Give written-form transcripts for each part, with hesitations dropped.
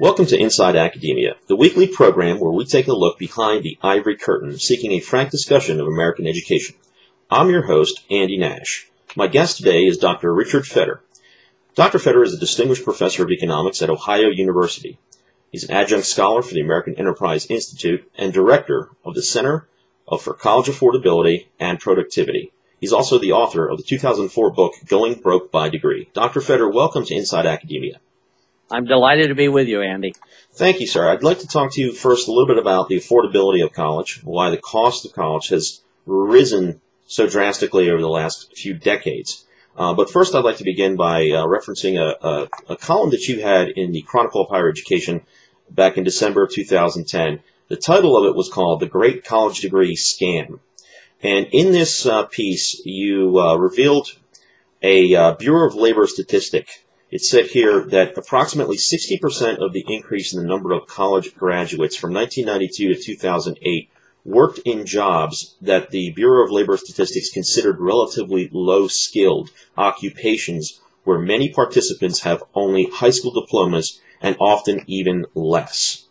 Welcome to Inside Academia, the weekly program where we take a look behind the ivory curtain, seeking a frank discussion of American education. I'm your host, Andy Nash. My guest today is Dr. Richard Vedder. Dr. Vedder is a distinguished professor of economics at Ohio University. He's an adjunct scholar for the American Enterprise Institute and director of the Center for College Affordability and Productivity. He's also the author of the 2004 book, Going Broke by Degree. Dr. Vedder, welcome to Inside Academia. I'm delighted to be with you, Andy. Thank you, sir. I'd like to talk to you first a little bit about the affordability of college, why the cost of college has risen so drastically over the last few decades. But first, I'd like to begin by referencing a column that you had in the Chronicle of Higher Education back in December of 2010. The title of it was called The Great College Degree Scam. And in this piece, you revealed a Bureau of Labor statistic. It said here that approximately 60% of the increase in the number of college graduates from 1992 to 2008 worked in jobs that the Bureau of Labor Statistics considered relatively low-skilled occupations where many participants have only high school diplomas and often even less.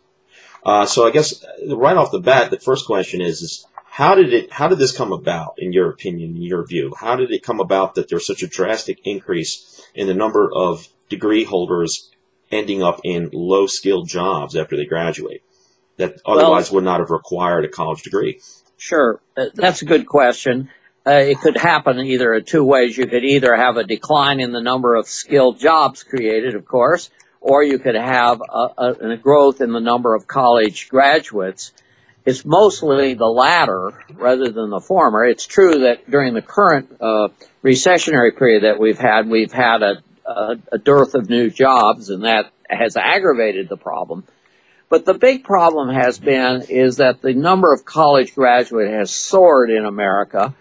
So I guess right off the bat, the first question is how did this come about, in your opinion, in your view? How did it come about that there's such a drastic increase in the number of degree holders ending up in low-skilled jobs after they graduate that otherwise would not have required a college degree? Sure. That's a good question. It could happen either in two ways. You could either have a decline in the number of skilled jobs created, of course, or you could have a growth in the number of college graduates. It's mostly the latter rather than the former. It's true that during the current recessionary period that we've had a dearth of new jobs, and that has aggravated the problem. But the big problem is that the number of college graduates has soared in America.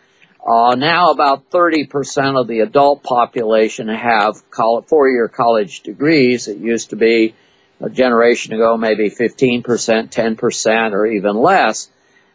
Now about 30% of the adult population have four-year college degrees. It used to be a generation ago maybe 15%, 10%, or even less.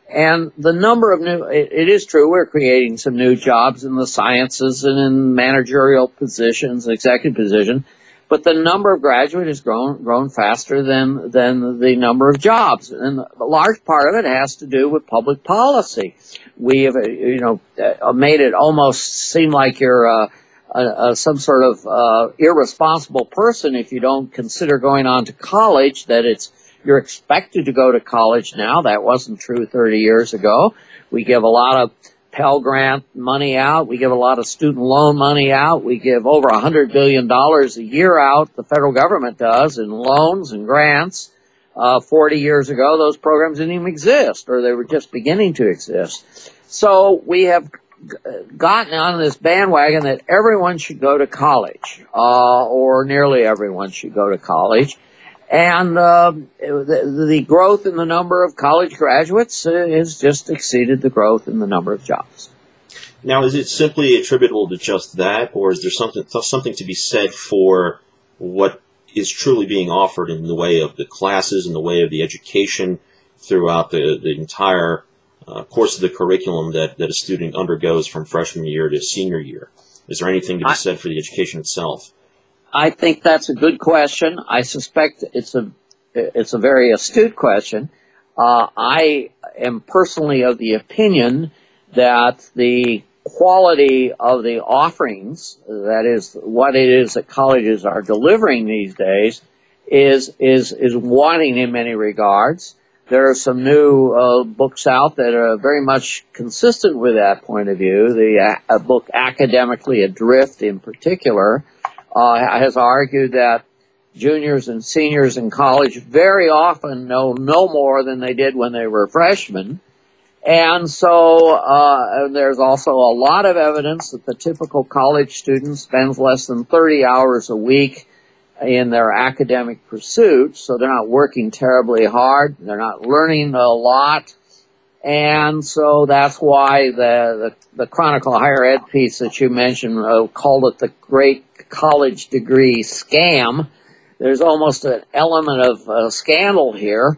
And the number of it is true, we're creating some new jobs in the sciences and in managerial positions, executive position, but the number of graduates has grown faster than the number of jobs. And a large part of it has to do with public policy. We have, made it almost seem like you're some sort of irresponsible person if you don't consider going on to college, that you're expected to go to college now. That wasn't true 30 years ago. We give a lot of Pell Grant money out. We give a lot of student loan money out. We give over $100 billion a year out, the federal government does, in loans and grants. 40 years ago, those programs didn't even exist, or they were just beginning to exist. So we have gotten on this bandwagon that everyone should go to college, or nearly everyone should go to college. And the growth in the number of college graduates has just exceeded the growth in the number of jobs. Now, is it simply attributable to just that, or is there something to be said for what is truly being offered in the way of the classes, in the way of the education throughout the entire course of the curriculum that a student undergoes from freshman year to senior year? Is there anything to be said for the education itself? I think that's a good question. I suspect it's a very astute question. I am personally of the opinion that the quality of the offerings, that is what it is that colleges are delivering these days, is wanting in many regards. There are some new books out that are very much consistent with that point of view. The book Academically Adrift in particular has argued that juniors and seniors in college very often know no more than they did when they were freshmen. And so there's also a lot of evidence that the typical college student spends less than 30 hours a week in their academic pursuits, so they're not working terribly hard, they're not learning a lot. And so that's why the Chronicle Higher Ed piece that you mentioned called it the Great College Degree Scam. There's almost an element of scandal here.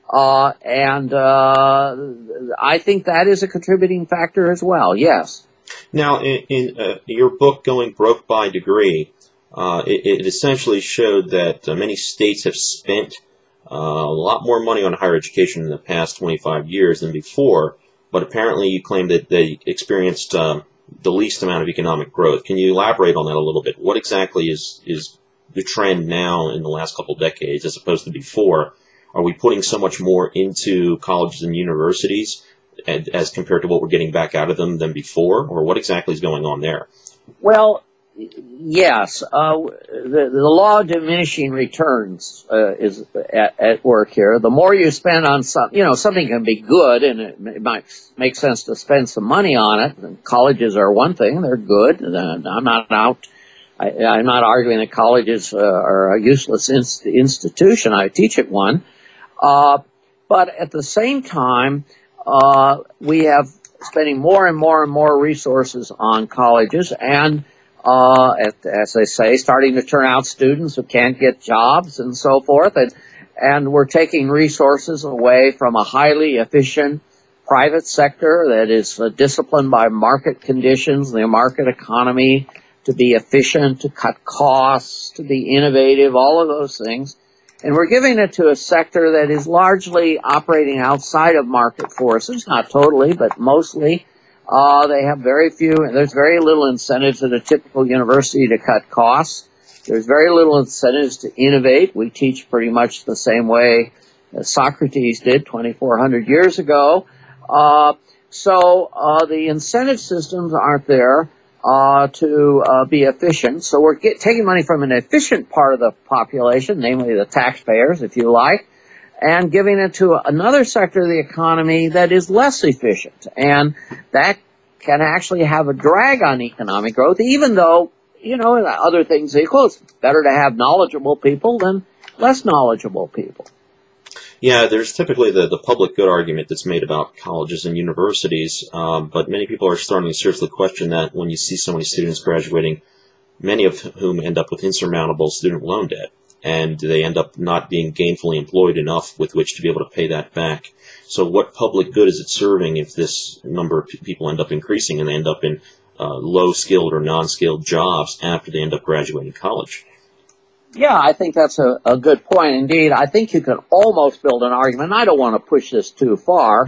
And I think that is a contributing factor as well, yes. Now, in your book, Going Broke by Degree, it essentially showed that many states have spent a lot more money on higher education in the past 25 years than before, but apparently you claim that they experienced the least amount of economic growth. Can you elaborate on that a little bit? What exactly is the trend now in the last couple of decades as opposed to before? Are we putting so much more into colleges and universities as compared to what we're getting back out of them than before? Or what exactly is going on there? Well, yes. The law of diminishing returns is at work here. The more you spend on something can be good, and it might make sense to spend some money on it. And colleges are one thing; they're good. I'm not arguing that colleges are a useless institution. I teach at one. But at the same time, we have spending more and more and more resources on colleges and, as they say, starting to turn out students who can't get jobs and so forth. And we're taking resources away from a highly efficient private sector that is disciplined by market conditions, the market economy, to be efficient, to cut costs, to be innovative, all of those things. And we're giving it to a sector that is largely operating outside of market forces, not totally, but mostly. They have there's very little incentives at a typical university to cut costs. There's very little incentives to innovate. We teach pretty much the same way as Socrates did 2,400 years ago. So the incentive systems aren't there to be efficient. So we're taking money from an efficient part of the population, namely the taxpayers, if you like, and giving it to another sector of the economy that is less efficient. And that can actually have a drag on economic growth, even though, other things equal, it's better to have knowledgeable people than less knowledgeable people. Yeah, there's typically the public good argument that's made about colleges and universities, but many people are starting to seriously question that when you see so many students graduating, many of whom end up with insurmountable student loan debt, and they end up not being gainfully employed enough with which to be able to pay that back. So what public good is it serving if this number of people end up increasing and they end up in low-skilled or non-skilled jobs after they end up graduating college? Yeah, I think that's a good point indeed. I think you can almost build an argument, and I don't want to push this too far,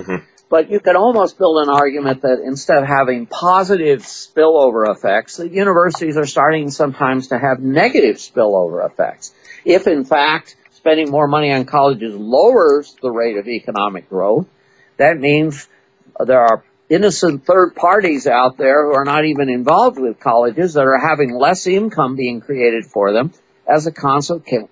but you can almost build an argument that instead of having positive spillover effects, the universities are starting sometimes to have negative spillover effects. If, in fact, spending more money on colleges lowers the rate of economic growth, that means there are innocent third parties out there who are not even involved with colleges that are having less income being created for them as a consequence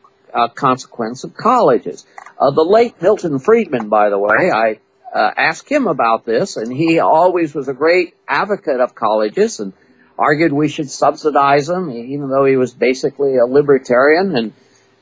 of colleges. The late Milton Friedman, by the way, I asked him about this, and he always was a great advocate of colleges and argued we should subsidize them, even though he was basically a libertarian and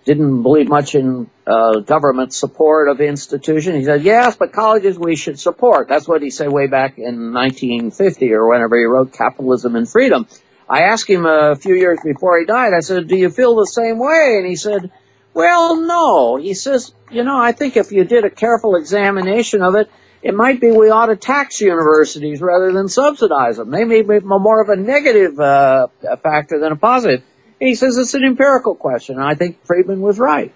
didn't believe much in government support of institutions. He said, yes, but colleges we should support. That's what he said way back in 1950 or whenever he wrote Capitalism and Freedom. I asked him a few years before he died, I said, do you feel the same way? And he said, well, no. He says, I think if you did a careful examination of it, it might be we ought to tax universities rather than subsidize them. They may be more of a negative factor than a positive. And he says it's an empirical question, and I think Friedman was right.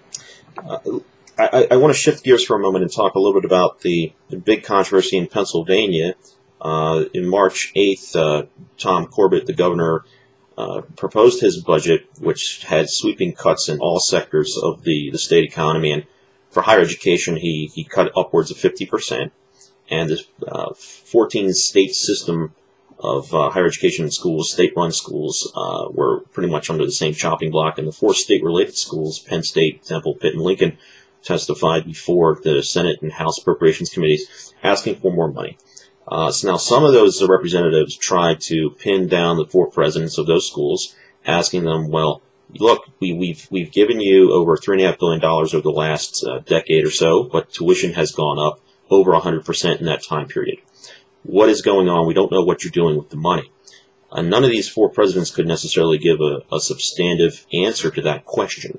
I want to shift gears for a moment and talk a little bit about the big controversy in Pennsylvania. In March 8th, Tom Corbett, the governor, proposed his budget, which had sweeping cuts in all sectors of the state economy. And for higher education, he cut upwards of 50%. And the 14-state system of higher education schools, state-run schools, were pretty much under the same chopping block. And the 4 state-related schools, Penn State, Temple, Pitt, and Lincoln, testified before the Senate and House Appropriations Committees asking for more money. So now some of those representatives tried to pin down the 4 presidents of those schools, asking them, well, look, we've given you over $3.5 billion over the last decade or so, but tuition has gone up over 100% in that time period. What is going on? We don't know what you're doing with the money. None of these 4 presidents could necessarily give a substantive answer to that question.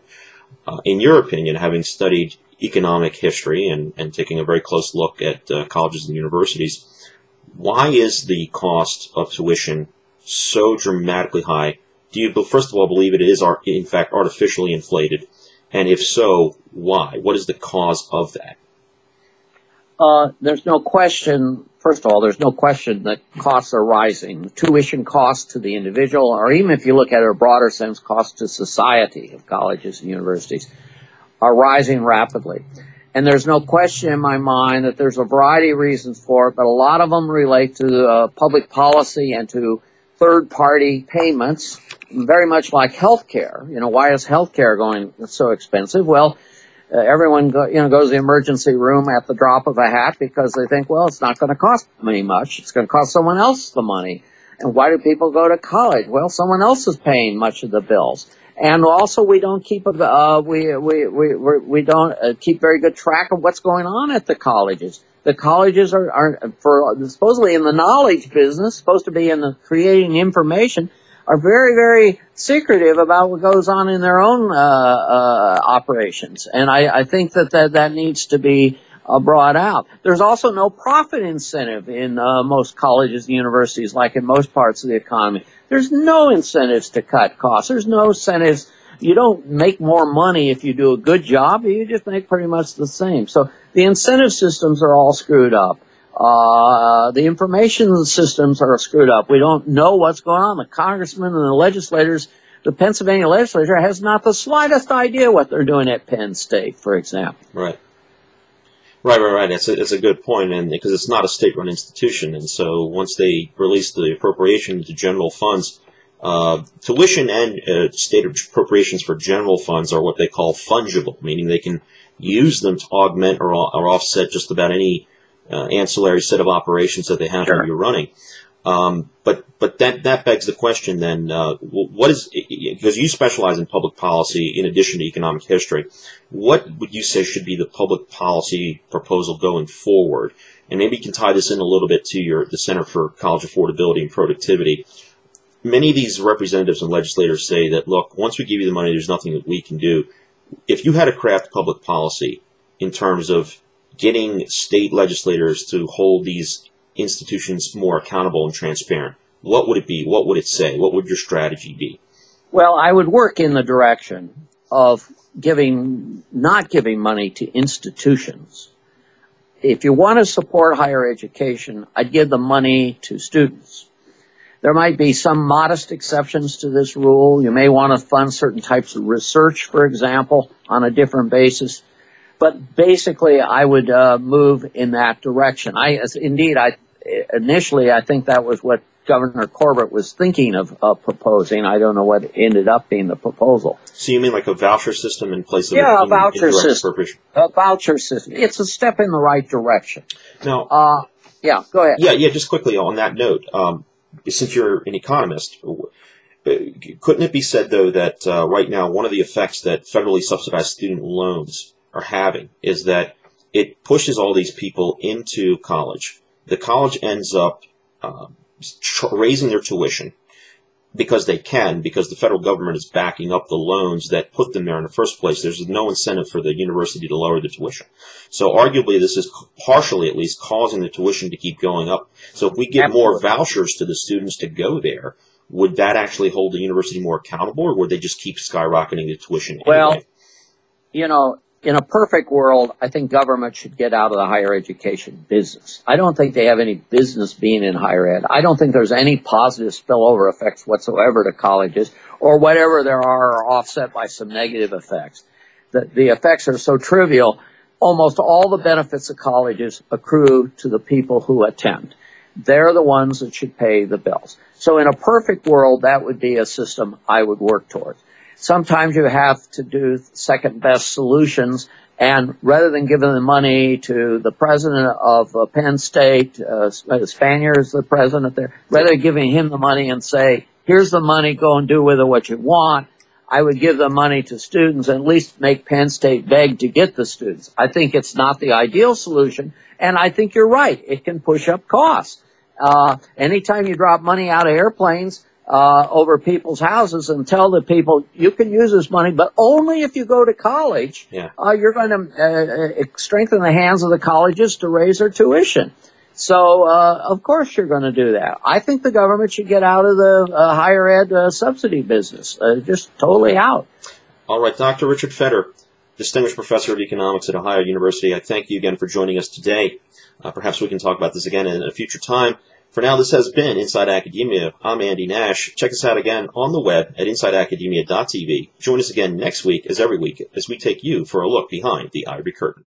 In your opinion, having studied economic history and taking a very close look at colleges and universities, why is the cost of tuition so dramatically high do you, first of all, believe it is, in fact, artificially inflated? And if so, why? What is the cause of that? There's no question, first of all, there's no question that costs are rising. Tuition costs to the individual, or even if you look at it in a broader sense, costs to society of colleges and universities, are rising rapidly. And there's no question in my mind that there's a variety of reasons for it, but a lot of them relate to public policy and to third-party payments, very much like healthcare. Why is healthcare going so expensive? Well, everyone goes to the emergency room at the drop of a hat because they think, well, it's not going to cost me much. It's going to cost someone else the money. And why do people go to college? Well, someone else is paying much of the bills. And also, we don't keep we don't keep very good track of what's going on at the colleges. The colleges are supposedly in the knowledge business, supposed to be in the creating information, are very, very secretive about what goes on in their own operations. And I think that needs to be brought out. There's also no profit incentive in most colleges and universities, like in most parts of the economy. There's no incentives to cut costs. There's no incentives. You don't make more money if you do a good job. You just make pretty much the same. So the incentive systems are all screwed up. The information systems are screwed up. We don't know what's going on. The congressmen and the legislators, the Pennsylvania legislature has not the slightest idea what they're doing at Penn State, for example. Right. It's a good point, and because it's not a state-run institution, and so once they release the appropriation to general funds, tuition and state appropriations for general funds are what they call fungible, meaning they can use them to augment or offset just about any ancillary set of operations that they have when you're running. But that begs the question then, what is, because you specialize in public policy in addition to economic history, what would you say should be the public policy proposal going forward? And maybe you can tie this in a little bit to the Center for College Affordability and Productivity. Many of these representatives and legislators say that, look, once we give you the money, there's nothing that we can do. If you had to craft public policy in terms of getting state legislators to hold these institutions more accountable and transparent, what would it be? What would it say? What would your strategy be? Well, I would work in the direction of not giving money to institutions. If you want to support higher education, I'd give the money to students. There might be some modest exceptions to this rule. You may want to fund certain types of research, for example, on a different basis. But basically, I would move in that direction. Initially, I think that was what Governor Corbett was thinking of proposing. I don't know what ended up being the proposal. So you mean like a voucher system in place of a voucher system? A voucher system. It's a step in the right direction. Now, go ahead. Yeah. Just quickly on that note, since you're an economist, couldn't it be said though that right now one of the effects that federally subsidized student loans are having is that it pushes all these people into college. The college ends up raising their tuition because they can, because the federal government is backing up the loans that put them there in the first place. There's no incentive for the university to lower the tuition. So arguably this is partially at least causing the tuition to keep going up. So if we give more vouchers to the students to go there, would that actually hold the university more accountable, or would they just keep skyrocketing the tuition anyway? Well, in a perfect world, I think government should get out of the higher education business. I don't think they have any business being in higher ed. I don't think there's any positive spillover effects whatsoever to colleges, or whatever there are offset by some negative effects. The effects are so trivial, almost all the benefits of colleges accrue to the people who attend. They're the ones that should pay the bills. So in a perfect world, that would be a system I would work towards. Sometimes you have to do second best solutions, and rather than giving the money to the president of Penn State, Spanier is the president there, rather than giving him the money and say, here's the money, go and do with it what you want, I would give the money to students and at least make Penn State beg to get the students. I think it's not the ideal solution, and I think you're right. It can push up costs. Anytime you drop money out of airplanes, over people's houses and tell the people, you can use this money, but only if you go to college. You're going to strengthen the hands of the colleges to raise their tuition. So, of course you're going to do that. I think the government should get out of the higher ed subsidy business, just totally out. All right, Dr. Richard Vedder, Distinguished Professor of Economics at Ohio University, I thank you again for joining us today. Perhaps we can talk about this again in a future time. For now, this has been Inside Academia. I'm Andy Nash. Check us out again on the web at insideacademia.tv. Join us again next week, as every week, as we take you for a look behind the ivory curtain.